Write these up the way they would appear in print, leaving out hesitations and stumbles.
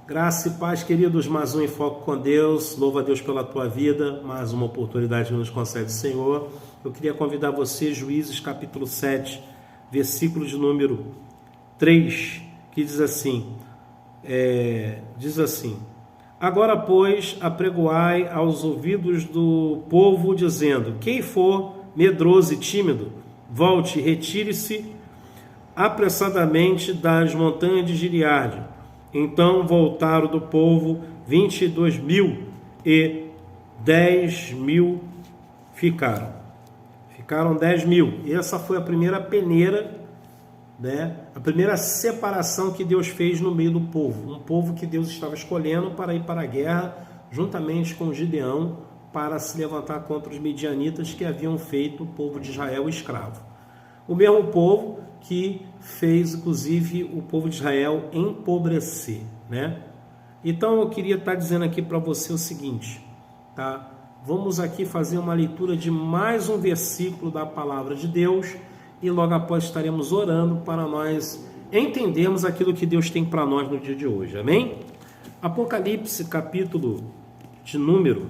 Graça e paz, queridos, mais um Enfoque com Deus. Louva a Deus pela tua vida, mais uma oportunidade que nos concede o Senhor. Eu queria convidar você, Juízes capítulo 7, versículo de número 3, que diz assim, agora, pois, apregoai aos ouvidos do povo, dizendo, quem for medroso e tímido, volte e retire-se apressadamente das montanhas de Gileade. Então voltaram do povo 22.000 e 10.000 ficaram. Ficaram 10.000. E essa foi a primeira peneira, né? A primeira separação que Deus fez no meio do povo. Um povo que Deus estava escolhendo para ir para a guerra, juntamente com Gideão, para se levantar contra os midianitas que haviam feito o povo de Israel escravo. O mesmo povo que fez, inclusive, o povo de Israel empobrecer, né? Então, eu queria estar dizendo aqui para você o seguinte, tá? Vamos aqui fazer uma leitura de mais um versículo da palavra de Deus e logo após estaremos orando para nós entendermos aquilo que Deus tem para nós no dia de hoje, amém? Apocalipse, capítulo de número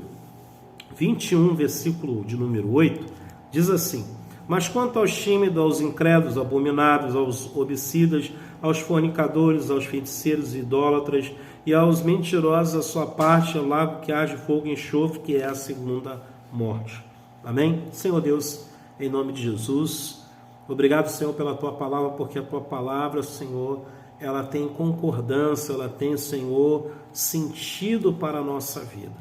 21, versículo de número 8, diz assim, mas quanto aos tímidos, aos incrédulos, abomináveis, aos homicidas, aos fornicadores, aos feiticeiros e idólatras e aos mentirosos, a sua parte é o lago que age fogo e enxofre, que é a segunda morte. Amém? Senhor Deus, em nome de Jesus, obrigado, Senhor, pela Tua palavra, porque a Tua palavra, Senhor, ela tem concordância, ela tem, Senhor, sentido para a nossa vida.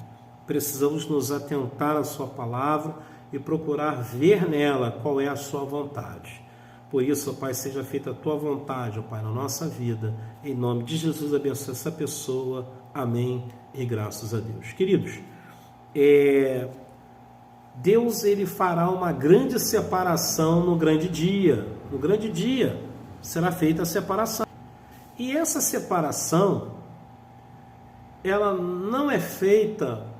Precisamos nos atentar à Sua palavra e procurar ver nela qual é a sua vontade. Por isso, ó Pai, seja feita a tua vontade, ó Pai, na nossa vida. Em nome de Jesus, abençoe essa pessoa. Amém e graças a Deus. Queridos, Deus ele fará uma grande separação no grande dia. No grande dia será feita a separação. E essa separação, ela não é feita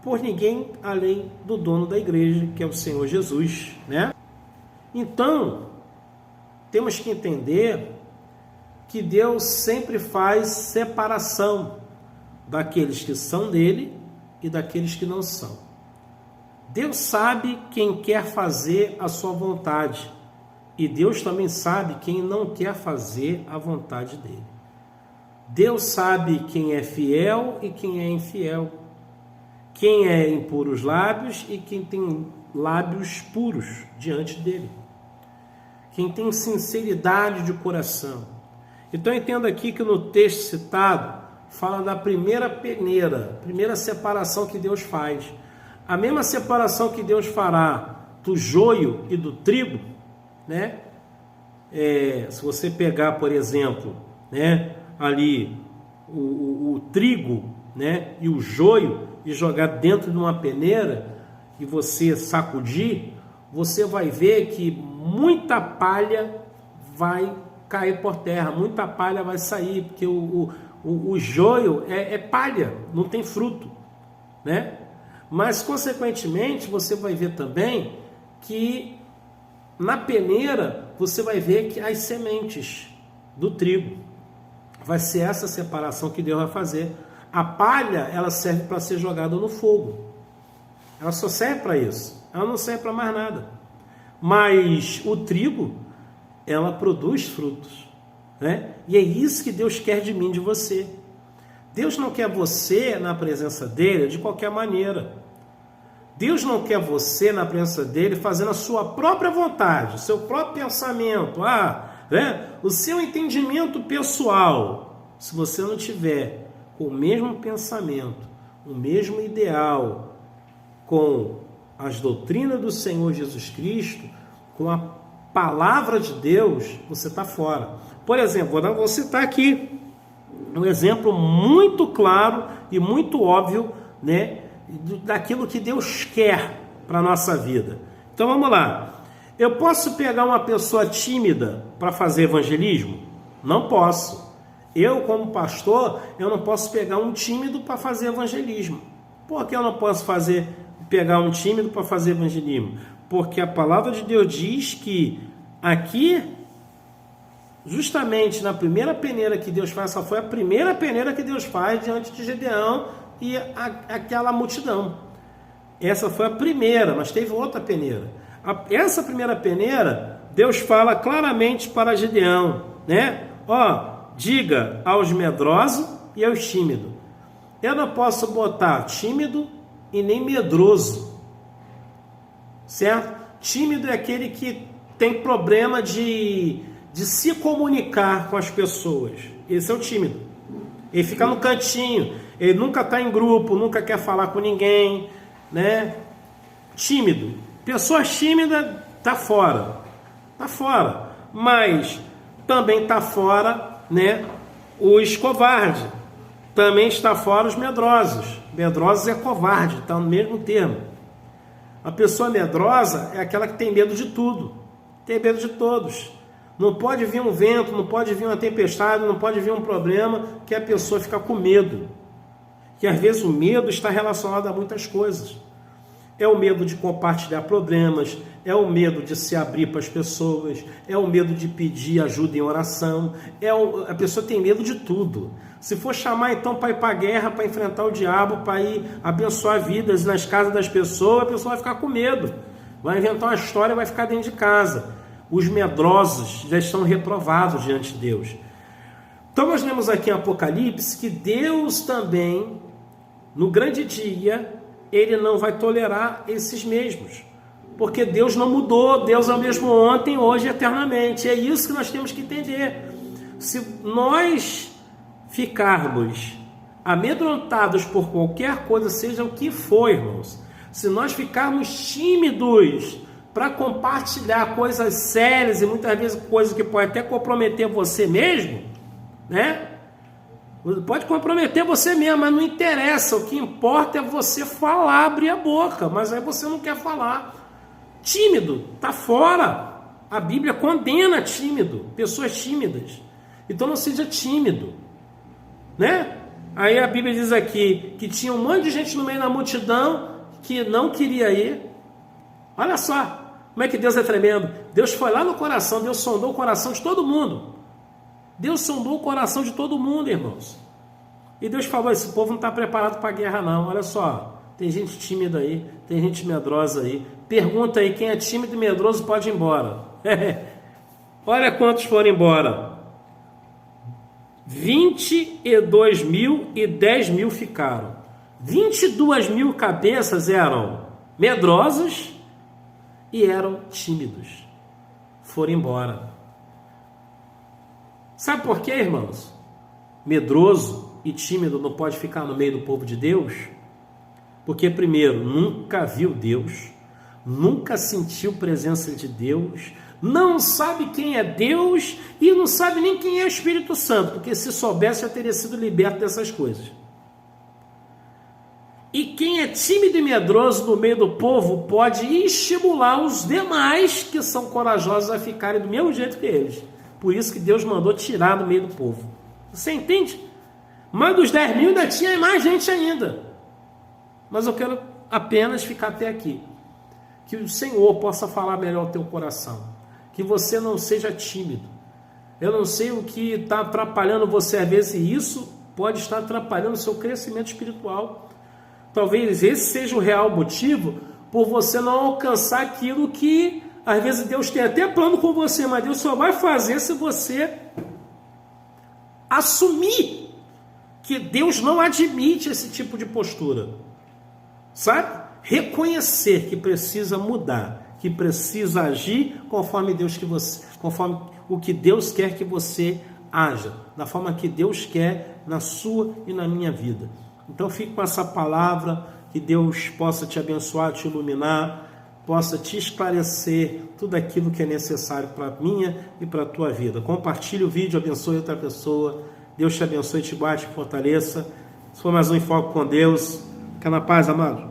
por ninguém além do dono da igreja, que é o Senhor Jesus, né? Então, temos que entender que Deus sempre faz separação daqueles que são dele e daqueles que não são. Deus sabe quem quer fazer a sua vontade e Deus também sabe quem não quer fazer a vontade dele. Deus sabe quem é fiel e quem é infiel. Quem é impuros lábios e quem tem lábios puros diante dele. Quem tem sinceridade de coração. Então entenda aqui que no texto citado fala da primeira peneira, primeira separação que Deus faz. A mesma separação que Deus fará do joio e do trigo, né? Se você pegar, por exemplo, né, ali o trigo, né, e o joio, e jogar dentro de uma peneira e você sacudir, você vai ver que muita palha vai cair por terra, muita palha vai sair, porque o joio é palha, não tem fruto, né? Mas, consequentemente, você vai ver também que na peneira você vai ver que as sementes do trigo. Vai ser essa separação que Deus vai fazer. A palha, ela serve para ser jogada no fogo. Ela só serve para isso. Ela não serve para mais nada. Mas o trigo, ela produz frutos, né? E é isso que Deus quer de mim, de você. Deus não quer você na presença dele de qualquer maneira. Deus não quer você na presença dele fazendo a sua própria vontade, o seu próprio pensamento, né? O seu entendimento pessoal. Se você não tiver com o mesmo pensamento, o mesmo ideal, com as doutrinas do Senhor Jesus Cristo, com a palavra de Deus, você está fora. Por exemplo, vou citar aqui um exemplo muito claro e muito óbvio, né, daquilo que Deus quer para a nossa vida. Então vamos lá. Eu posso pegar uma pessoa tímida para fazer evangelismo? Não posso. Eu, como pastor, eu não posso pegar um tímido para fazer evangelismo. Por que eu não posso pegar um tímido para fazer evangelismo? Porque a palavra de Deus diz que aqui justamente na primeira peneira que Deus faz, essa foi a primeira peneira que Deus faz diante de Gedeão e aquela multidão. Essa foi a primeira, mas teve outra peneira. Essa primeira peneira, Deus fala claramente para Gedeão, né? Diga aos medrosos e aos tímidos. Eu não posso botar tímido e nem medroso, certo? Tímido é aquele que tem problema de se comunicar com as pessoas. Esse é o tímido. Ele fica no cantinho, ele nunca está em grupo, nunca quer falar com ninguém, né? Tímido. Pessoa tímida está fora. Está fora. Mas também está fora, né, os covardes. Também está fora os medrosos. Medrosos é covarde, está no mesmo termo. A pessoa medrosa é aquela que tem medo de tudo. Tem medo de todos. Não pode vir um vento, não pode vir uma tempestade, não pode vir um problema que a pessoa fica com medo. Que às vezes o medo está relacionado a muitas coisas. É o medo de compartilhar problemas, é o medo de se abrir para as pessoas, é o medo de pedir ajuda em oração, a pessoa tem medo de tudo. Se for chamar então para ir para a guerra, para enfrentar o diabo, para ir abençoar vidas nas casas das pessoas, a pessoa vai ficar com medo. Vai inventar uma história e vai ficar dentro de casa. Os medrosos já estão reprovados diante de Deus. Então nós lemos aqui em Apocalipse que Deus também, no grande dia, Ele não vai tolerar esses mesmos. Porque Deus não mudou, Deus é o mesmo ontem, hoje e eternamente. É isso que nós temos que entender. Se nós ficarmos amedrontados por qualquer coisa, seja o que for, irmãos, se nós ficarmos tímidos para compartilhar coisas sérias e muitas vezes coisas que podem até comprometer você mesmo, né? Pode comprometer você mesmo, mas não interessa. O que importa é você falar, abrir a boca, mas aí você não quer falar. Tímido, está fora. A Bíblia condena tímido, pessoas tímidas. Então não seja tímido, né? Aí a Bíblia diz aqui que tinha um monte de gente no meio da multidão que não queria ir. Olha só como é que Deus é tremendo. Deus foi lá no coração, Deus sondou o coração de todo mundo. Deus sondou o coração de todo mundo, irmãos. E Deus falou, esse povo não está preparado para a guerra não. Olha só, tem gente tímida aí, tem gente medrosa aí. Pergunta aí, quem é tímido e medroso pode ir embora. Olha quantos foram embora. 22 mil e 10 mil ficaram. 22 mil cabeças eram medrosos e eram tímidos. Foram embora. Sabe por quê, irmãos? Medroso e tímido não pode ficar no meio do povo de Deus? Porque, primeiro, nunca viu Deus, nunca sentiu presença de Deus, não sabe quem é Deus e não sabe nem quem é o Espírito Santo, porque se soubesse já teria sido liberto dessas coisas. E quem é tímido e medroso no meio do povo pode estimular os demais que são corajosos a ficarem do mesmo jeito que eles. Por isso que Deus mandou tirar do meio do povo. Você entende? Mas dos 10 mil ainda tinha mais gente ainda. Mas eu quero apenas ficar até aqui. Que o Senhor possa falar melhor ao teu coração. Que você não seja tímido. Eu não sei o que está atrapalhando você às vezes, e isso pode estar atrapalhando o seu crescimento espiritual. Talvez esse seja o real motivo por você não alcançar aquilo que às vezes Deus tem até plano com você, mas Deus só vai fazer se você assumir que Deus não admite esse tipo de postura. Sabe? Reconhecer que precisa mudar, que precisa agir conforme conforme o que Deus quer que você haja, da forma que Deus quer na sua e na minha vida. Então fique com essa palavra, que Deus possa te abençoar, te iluminar, possa te esclarecer tudo aquilo que é necessário para a minha e para a tua vida. Compartilhe o vídeo, abençoe outra pessoa. Deus te abençoe, te guarde, te fortaleça. Se for mais um Enfoque com Deus, fica na paz, amado.